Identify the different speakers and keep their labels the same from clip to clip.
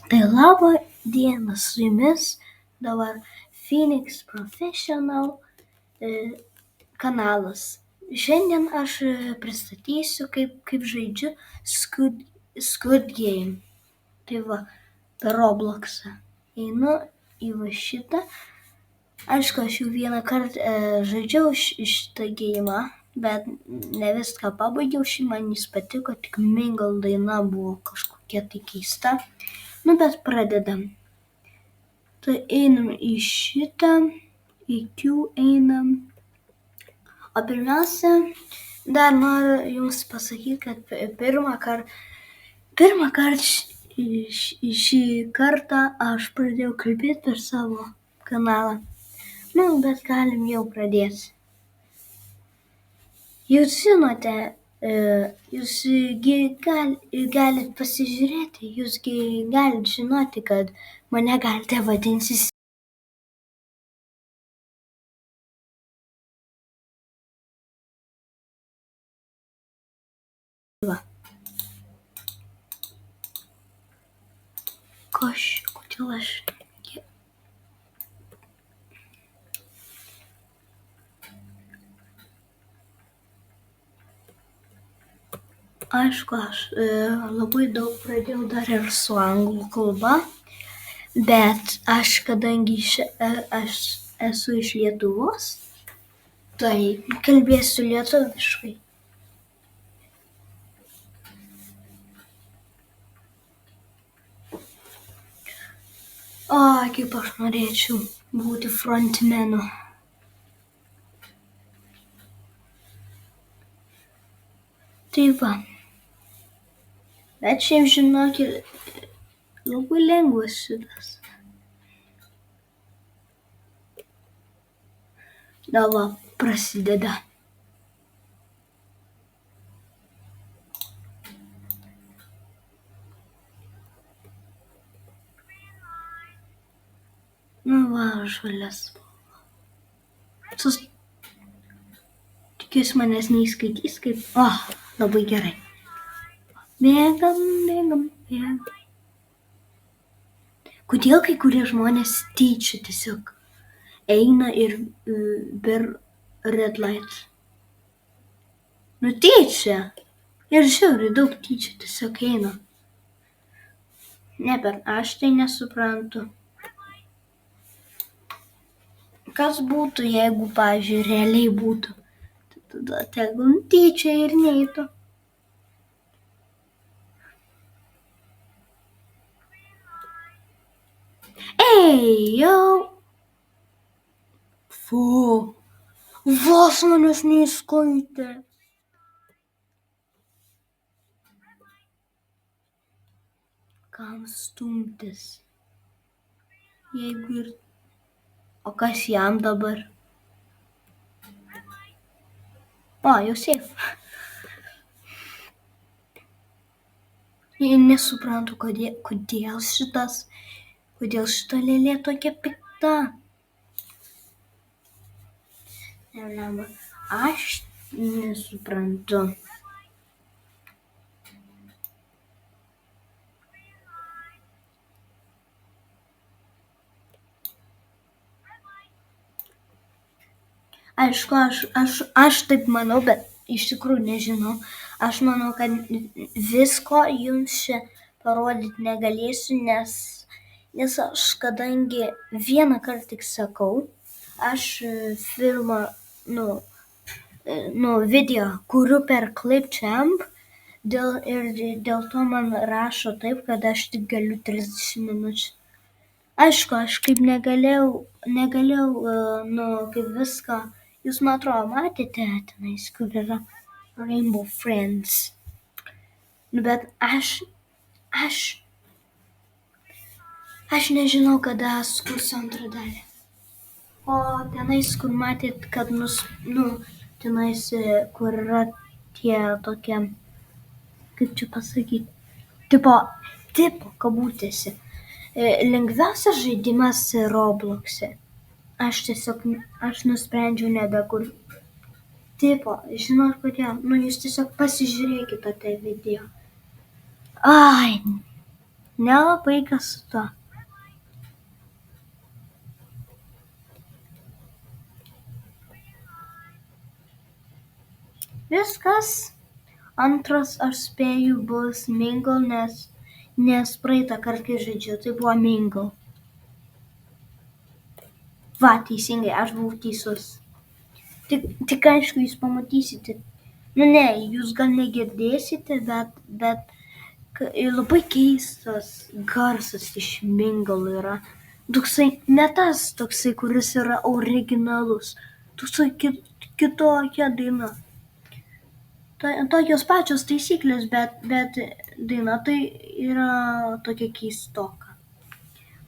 Speaker 1: Tai laba diena, su jumis dabar Phoenix Professional kanalas. Šiandien aš pristatysiu, kaip žaidžiu Squid Game. Tai va, per Robloxą. Einu į va šitą. Aišku, aš jau vieną kartą žaidžiau šitą gėjimą, bet ne viską pabaigiau, man jis patiko, tik Mingle daina buvo kažkokia tai keista. Bet pradedam. Tai einam į šitą, į Q einam. O pirmiausia, dar noriu jums pasakyti, kad pirmą kartą šį kartą aš pradėjau kalbėti per savo kanalą. Bet galim jau pradėti. Jūs žinote, jūs galit pasižiūrėti, jūs galit žinoti, kad mane galite vadinti Silva. Kodėl aš... Aišku, aš labai daug pradėjau dar ir su anglų kalba, bet aš, kadangi aš esu iš Lietuvos, tai kalbėsiu lietuviškai. Kaip aš norėčiau būti frontmenu. Tai va. Bet šiaip žinokit, labai lengvas šitas. Dabar prasideda. Žalias. Tikiuosi manęs neįskaitys kaip... labai gerai. Bėgam. Kodėl kai kurie žmonės tyčia tiesiog eina ir per red light? Tyčia. Ir žiauriai daug tyčia tiesiog eina. Bet aš tai nesuprantu. Kas būtų, jeigu, pavyzdžiui, realiai būtų? Tada tegul tyčia ir neitų. Jau. Vos manęs neįskaitė. Kam stumtis? Jeigu ir... O kas jam dabar? Jau safe. Nesuprantu, kodėl šita lėlė tokia pikta. Aš nesuprantu. Aišku, aš taip manau, bet iš tikrųjų nežinau. Aš manau, kad visko jums čia parodyti negalėsiu, nes aš, kadangi vieną kartą tik sakau, aš filmą, video kuriu per Clipchamp ir dėl to man rašo taip, kad aš tik galiu 30 minučių. Aišku, aš kaip negalėjau, kaip viską, jūs, man atrodo, matėte tenais, kur yra Rainbow Friends. Bet aš nežinau, kada skursiu antrą dalį. O tenais, kur matėt, kad tenais, kur yra tie tokie, kaip čia pasakyti, tipo kabutėse. Lengviausias žaidimas Roblox'e. Aš nusprendžiau nebekur. Žinot kodėl? Jūs tiesiog pasižiūrėkite tą video. Nelabai kas su to. Viskas. Antras, aš spėju, bus Mingle, nes praeitą kartą, kai žaidžiau, tai buvo Mingle. Va, teisingai, aš buvau teisus. Tik aišku, jūs pamatysite. Nu ne, jūs gal negirdėsite, bet labai keistas garsas iš Mingle yra. Toksai, ne tas toksai, kuris yra originalus. Toksai kitokia daina. Tokios pačios taisyklės, bet daina tai yra tokia keistoka.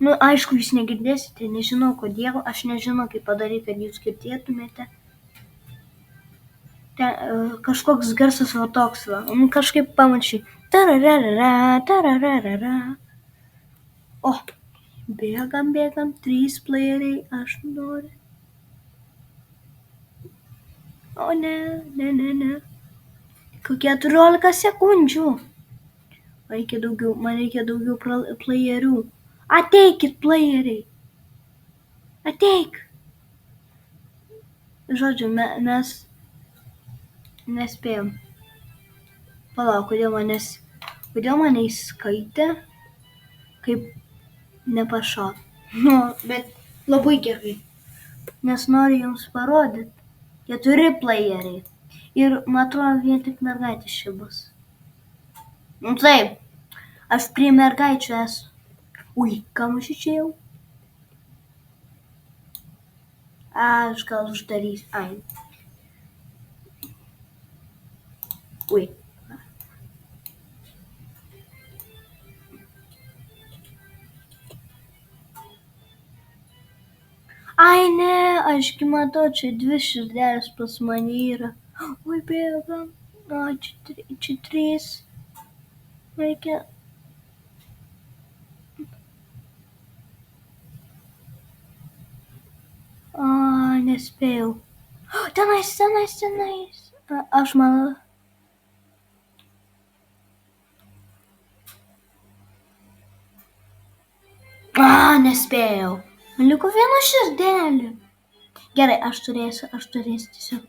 Speaker 1: Nu, aišku, jūs negirdėsite, nežinau kodėl, aš nežinau, kaip padaryti, kad jūs girdėtumėte. Kažkoks garsas va toks va, kažkaip panašiai. Tararara, tararara. O, bėgam, 3 playeriai, aš noriu. O ne. Kokie 14 sekundžių. Man reikia daugiau playerių. Ateikit, playeriai. Ateik. Žodžiu, mes nespėjom. Palauk, kodėl mane įskaitė, kaip nepašau. Nu, bet labai gerai. Nes noriu jums parodyti. 4 playeriai. Ir, man atrodo, vien tik mergaitės čia bus. Nu taip, aš prie mergaičių esu. Ui, kam aš išėjau? Aš gal uždarysiu. Ai. Ui. Ai ne, ašgi matau, čia 2 širdelės pas mane yra. Ui, bėgam. O, čia 3. Reikia. O, nespėjau. Tenais. Aš manau. Nespėjau. Man liko 1 širdelė. Gerai, aš turėsiu tiesiog.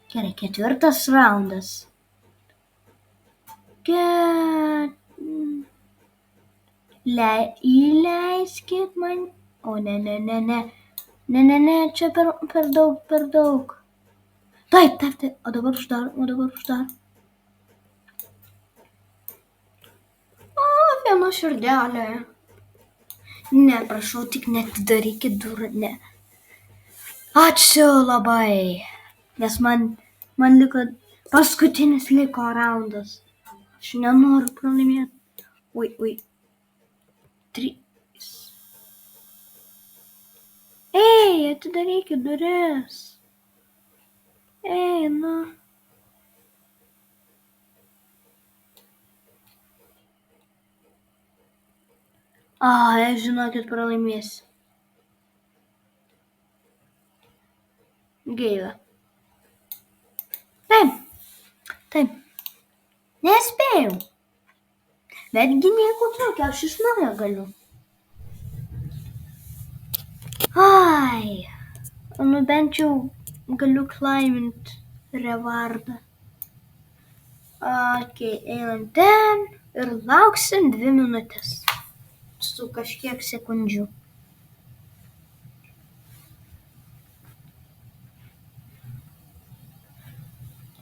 Speaker 1: Gerai, 4 raundas. Įleiskit man. O, ne. Ne, čia per daug. Taip. O dabar uždar. O, 1 širdelė. Ne, prašau, tik neatidarykit durų, ne. Ačiū labai. Nes man liko, paskutinis liko raundas. Aš nenoriu pralaimėti. Ui. 3. Ei, atidarykit duris. Ei, nu. Aš žinokit pralaimėsiu. Gaila. Taip. Nespėjau. Betgi nieko tokio, aš iš naujo galiu. Ai. Nu bent jau galiu climbint revardą. Okay, einam ten ir lauksim 2 minutės. Su kažkiek sekundžių.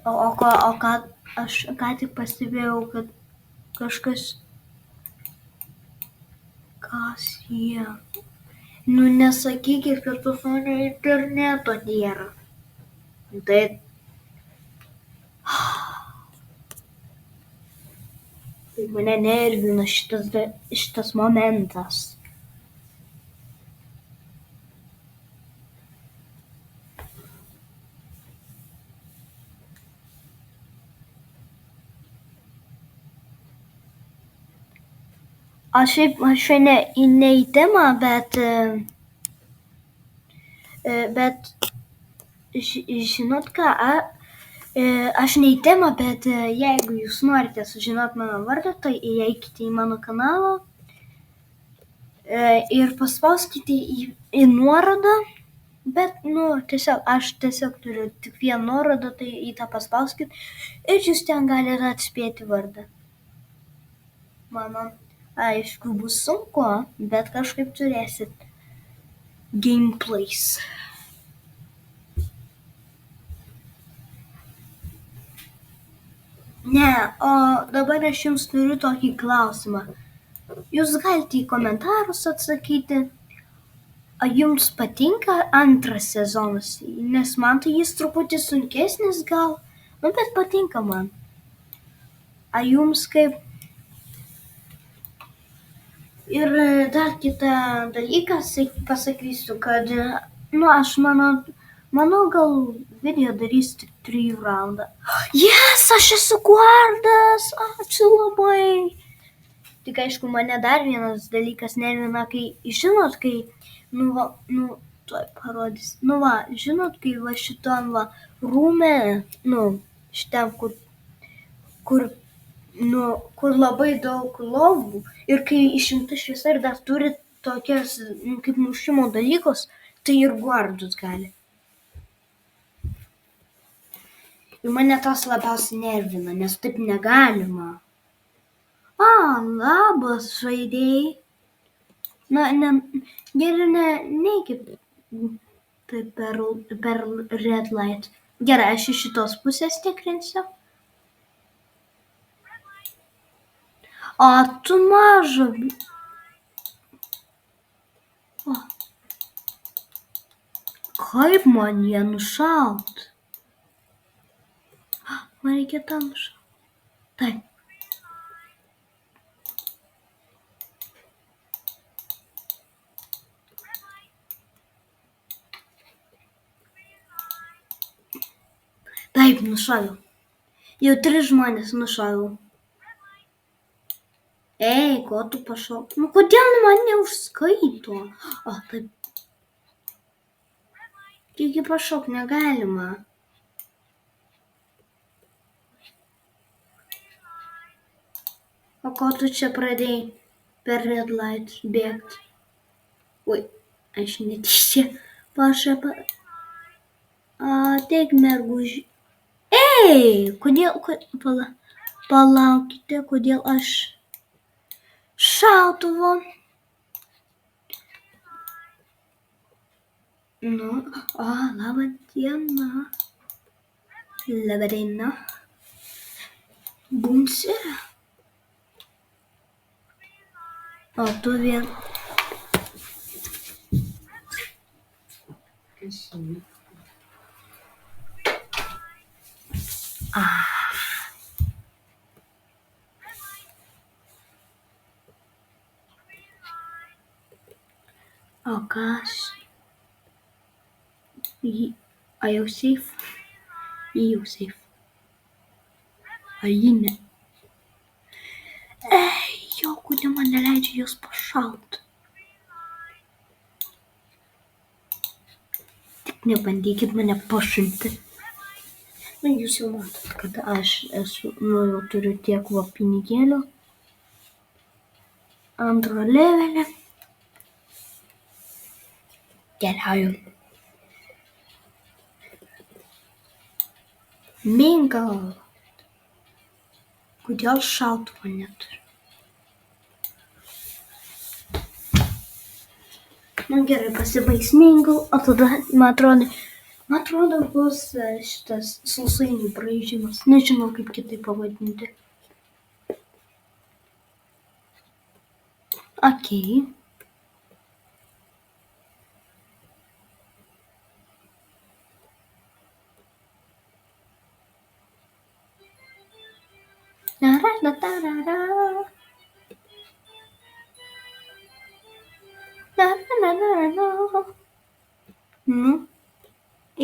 Speaker 1: O ką aš ką tik pastebėjau, kad kažkas. Kas jie? Nu nesakykit, kad pas mane interneto nėra. Tai. Tai mane nervina šitas momentas. Aš ne į temą, bet žinot ką, Aš ne į temą, bet jeigu jūs norite sužinoti mano vardą, tai įeikite į mano kanalą ir paspauskite į nuorodą, bet, tiesiog, aš tiesiog turiu tik vieną nuorodą, tai į tą paspauskit ir jūs ten galite atspėti vardą. Mano, aišku, bus sunku, bet kažkaip turėsit gameplays. Ne, o dabar aš jums turiu tokį klausimą. Jūs galite į komentarus atsakyti, ar jums patinka antras sezonas, nes man tai jis truputį sunkesnis gal, bet patinka man. Ar jums kaip... Ir dar kitą dalyką pasakysiu, kad, aš manau, gal video darys tik 3 raundą. Aš esu guardas, ačiū labai. Tik aišku, mane dar vienas dalykas nervina, kai, žinot, kai, tuoj parodys, žinot, kai šitam rūme, šitam, kur labai daug lovų ir kai išjungta šviesa ir dar turi tokias, kaip mušimo dalykus, tai ir guardus gali. Ir mane tas labiausiai nervina, nes taip negalima. Labas, žaidėjai. Geriau neikit taip per red light. Gerai, aš iš šitos pusės tikrinsiu. O tu maža. Kaip man ją nušaut? Man reikia tą nušaut. Taip. Taip, nušaviau. Jau 3 žmonės nušaviau. Ei, ko tu pašok? Kodėl man neužskaito? Taip. Taigi pašok negalima. O ko tu čia pradėjai per red light bėgti? Oi, aš netyčia pašapą. Ateik, merguži. Ei, kodėl, palaukite, kodėl aš šautuvo. Labą dieną. Labą dieną. Bunsi. O tu vien. O kas? Are you safe? You safe. Ar ji ne? Kodėl man neleidžia jos pašaut? Tik nebandykit mane pašinti. Jūs jau matot, kad aš esu, jau turiu tiek pinigėlių. Antro levelį. Keliauju. Mingle. Kodėl šautuvo neturiu? Gerai, pasibaigs mingle, o tada, man atrodo, bus šitas sausainių braižymas. Nežinau, kaip kitaip pavadinti. Okei.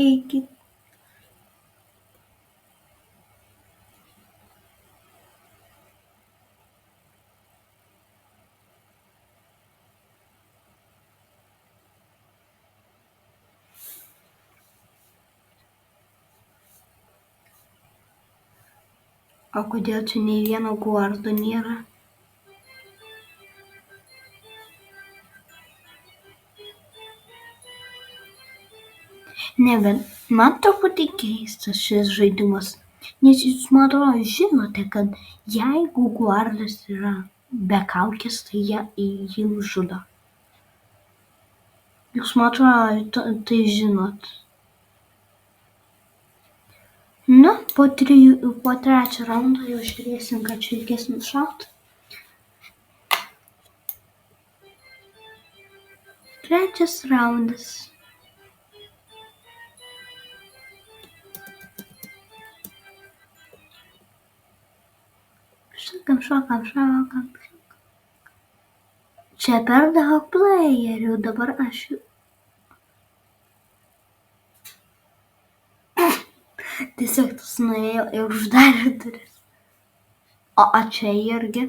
Speaker 1: Eikit. O kodėl čia nei vieno guardo nėra? Ne, bet man truputį keistas šis žaidimas, nes jūs, man atrodo, žinote, kad jeigu guardas yra be kaukės, tai jį nužudo. Jūs, man atrodo, tai žinot. Na, po trečio raundo jau žiūrėsim, kad čia reikės nušaut. Trečias raundas. Šokam. Čia per daug playerių, dabar aš jau. Tiesiog tas nuėjo ir uždarė duris. O čia irgi.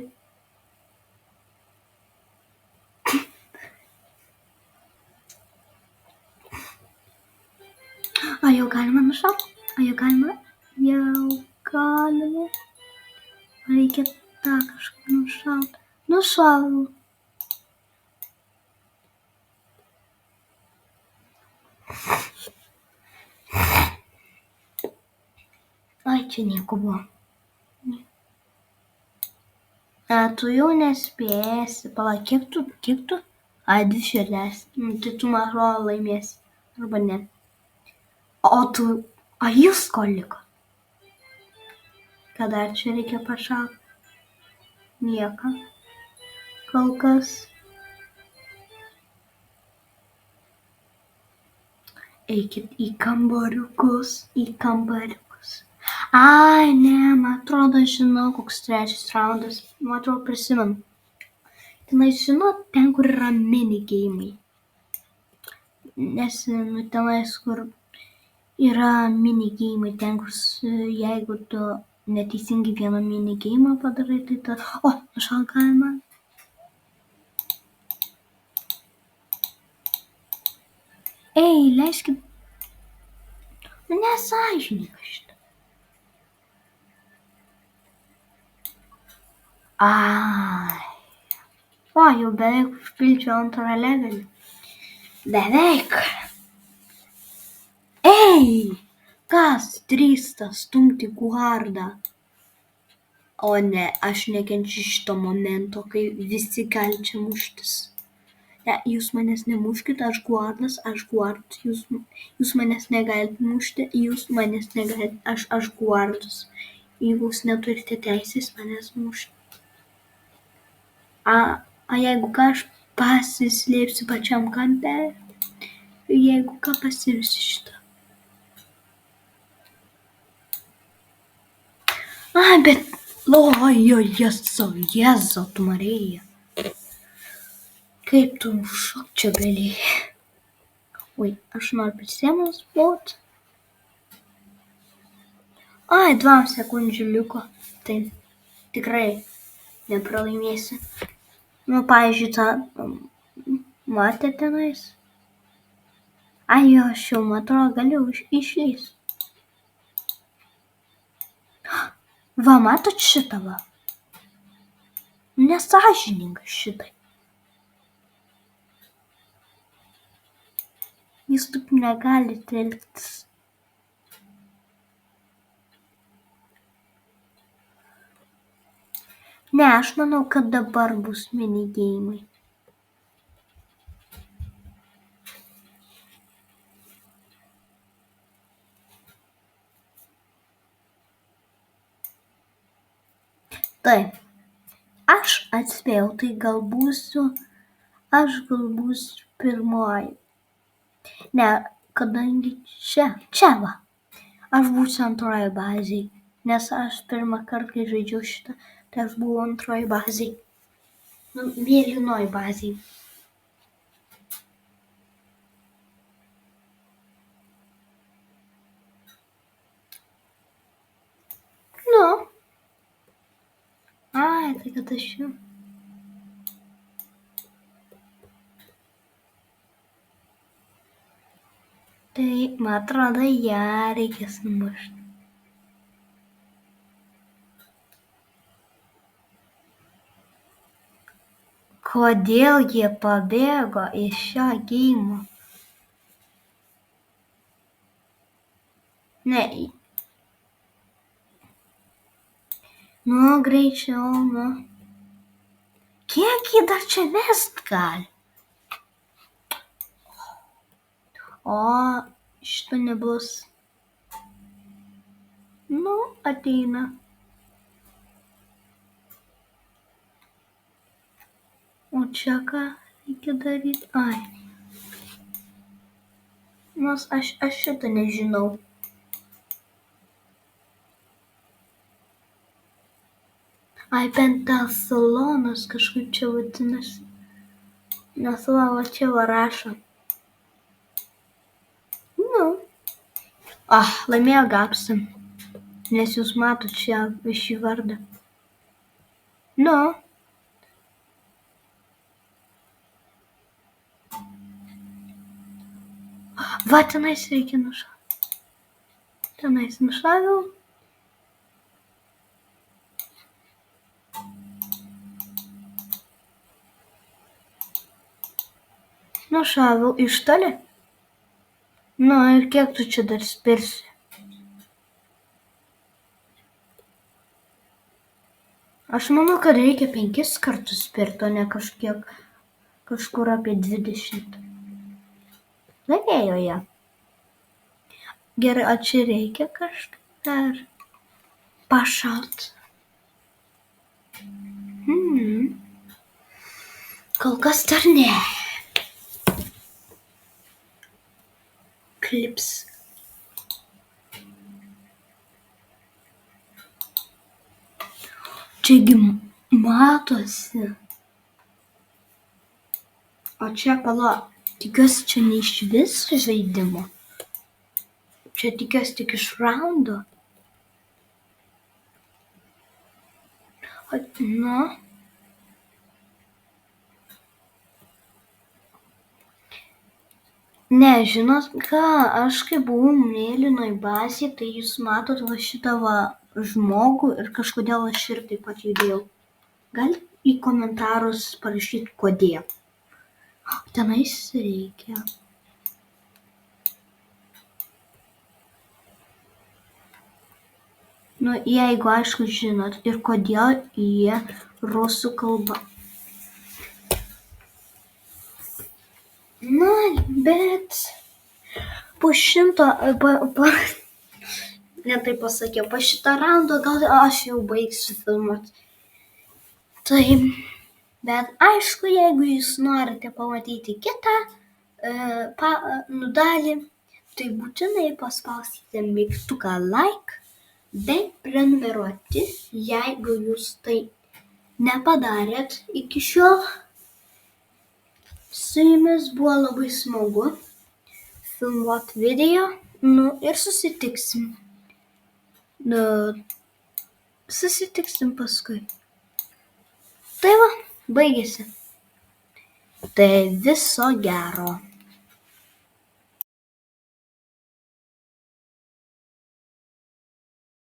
Speaker 1: A jau galima nušaut? Jau galima. Reikia tą kažkaip nušaut. Nušalau. Ai, čia nieko buvo. Tu jau nespėsi. Palauk, kiek tu? Ai, 2 širdelės. Tai tu, man atrodo, laimėsi. Arba ne. O tu, jūs ko liko? Ką dar čia reikia pašaut? Nieko. Kol kas. Eikit į kambariukus. Ai, ne, man atrodo, žinau, koks trečias raundas. Man atrodo, prisimenu. Tenais, žinot, ten, kur yra minigeimai. Nes, tenais, kur yra minigeimai, ten, kur jeigu tu neteisingai vieną minigeimą padarai, tai ta... O, nušaut galima. Ei, leiskit. Nesąžininga šitą. Ai. O, jau beveik užpildžiau antrą levelį. Beveik. Ei, kas drįsta stumti guardą? O ne, aš nekenčiu šito momento, kai visi gali čia muštis. Ne, jūs manęs nemuškit, aš guardas, jūs manęs negalite mušti, jūs manęs negalite, aš guardas. Jūs neturite teisės manęs mušti. A jeigu ką, aš pasislėpsiu pačiam kampe, jeigu ką, pasiimsiu šitą. Ai, bet, Jėzau, tu Marija. Kaip tu šok čia galėjai? Oi, aš noriu prisėmus būt. Ai, 2 sekundžių liko. Tai tikrai nepralaimėsi. Nu, pavyzdžiui, tą matė tenais. Ai, jo, aš jau, man atrodo, galiu išlįs. Va, matot šitą va? Nesąžininga šitai. Jūs taip negalite elgtis. Ne, aš manau, kad dabar bus minigeimai. Taip, aš atspėjau, tai aš gal būsiu pirmoji. Ne, kadangi čia va, aš būsiu antroji bazėj, nes aš pirmą kartą, kai žaidžiau šitą, tai aš buvau antroji bazėj. Nu, mėlynoji bazėj. Nu. Ai, tai kad aš jau. Tai, man atrodo, ją reikės numušti. Kodėl jie pabėgo iš šio geimo? Ne. Nu, greičiau, nu. Kiek jį dar čia mest gali? O, šito nebus. Nu, ateina. O čia ką reikia daryti? Ai. Nors aš šito nežinau. Ai, pentasalonas kažkaip čia vadinasi. Nes va čia va rašo. Nu. Laimėjo Gapsim. Nes jūs matot šį vardą. Nu. Va, tenais reikia nušauti. Tenais nušaviau. Nušaviau iš toli. Nu, ir kiek tu čia dar spirsi? Aš manau, kad reikia 5 kartus spirti, o ne kažkur apie 20. Laimėjo ją. Gerai, o čia reikia kažkaip dar pašaut. Kol kas dar ne. Klips. Čiagi matosi. O čia tikiuosi čia ne iš vis žaidimo. Čia tikiuosi tik iš raundo. Nu. Ne, žinot ką, aš kai buvau mėlynoj bazėje, tai jūs matot va šitą va žmogų ir kažkodėl aš ir taip pat judėjau. Gal į komentarus parašyti kodėl. Tenais reikia. Nu, jeigu aišku žinot ir kodėl jie rusų kalba. Na, bet po šimto, ne taip pasakiau, po šitą raundą gal aš jau baigsiu filmuoti. Tai, bet aišku, jeigu jūs norite pamatyti kitą dalį, tai būtinai paspauskite mygtuką like bei prenumeruoti, jeigu jūs tai nepadarėt iki šiol. Su jumis buvo labai smagu filmuoti video, nu ir susitiksim. Susitiksim paskui. Tai va, baigėsi. Tai viso gero.